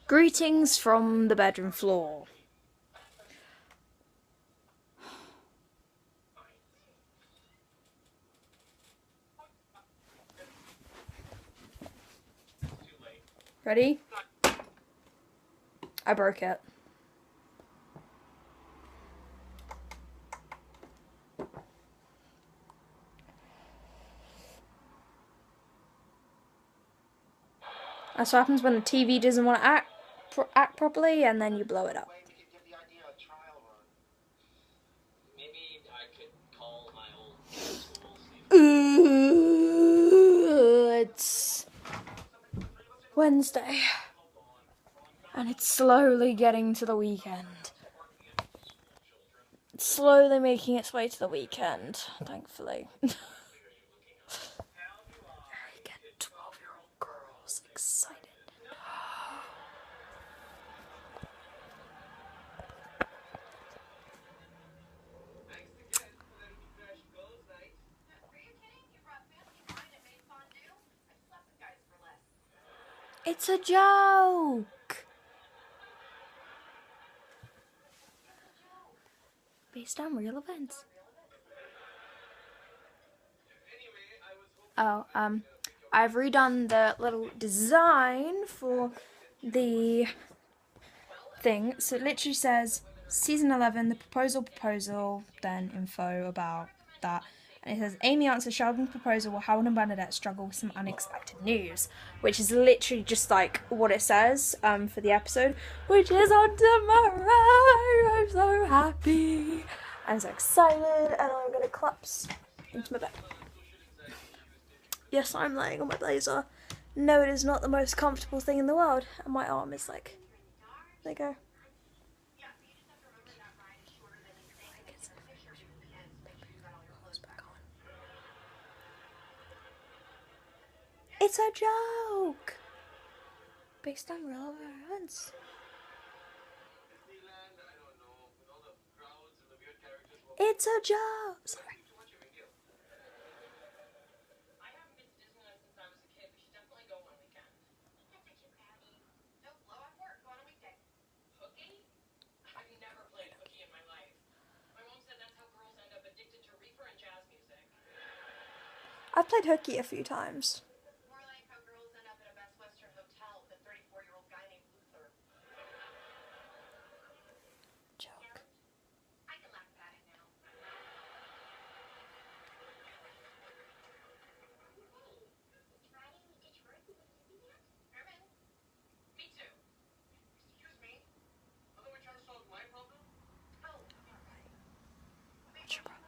Greetings from the bedroom floor. Ready? I broke it. That's what happens when the TV doesn't want to act properly, and then you blow it up. It's Wednesday, and it's slowly getting to the weekend. It's slowly making its way to the weekend, thankfully. I get 12-year-old girls excited. It's a joke! Based on real events. Oh, I've redone the little design for the thing. So it literally says season 11, the proposal, then info about that. And it says Amy answers Sheldon's proposal while Howard and Bernadette struggle with some unexpected news, which is literally just like what it says for the episode, which is on tomorrow. I'm so happy. I'm so excited, and I'm gonna collapse into my bed. Yes, I'm laying on my blazer. No, it is not the most comfortable thing in the world, and my arm is like, there you go. It's a joke! Based on real events. It's a joke! Sorry. I've played hooky a few times. Joke. What's your problem?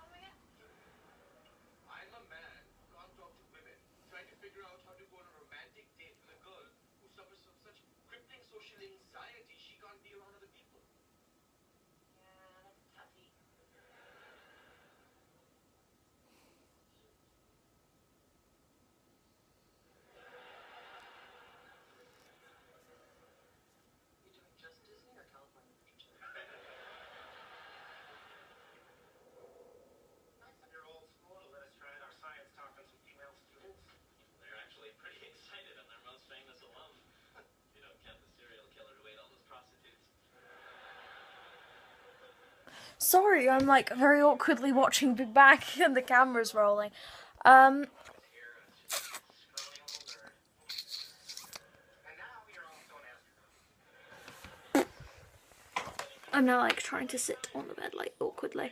Sorry, I'm like very awkwardly watching Big Bang and the camera's rolling. I'm now like trying to sit on the bed like awkwardly.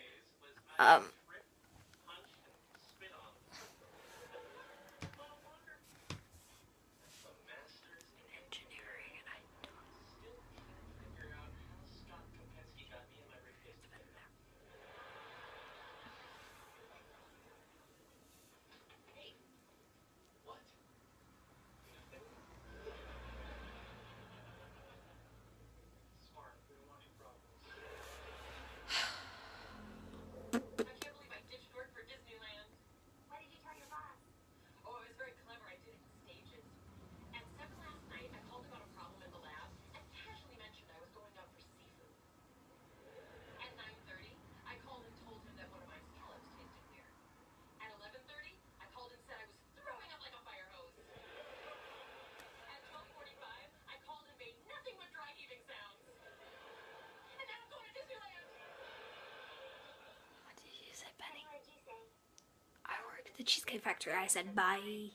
the Cheesecake Factory. I said bye.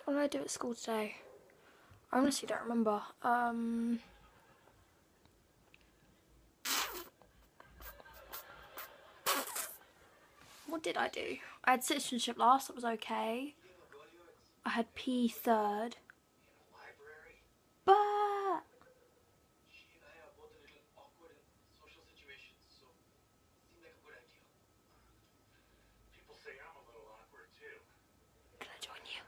What did I do at school today? I honestly don't remember. What did I do? I had citizenship last, that was okay. I had P third. But can I join you?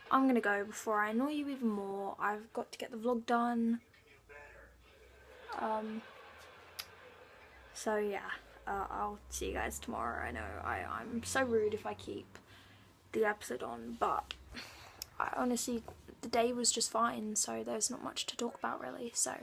I'm gonna go before I annoy you even more. I've got to get the vlog done. So yeah, I'll see you guys tomorrow. I know I'm so rude if I keep the episode on, but I honestly, the day was just fine, so there's not much to talk about really. So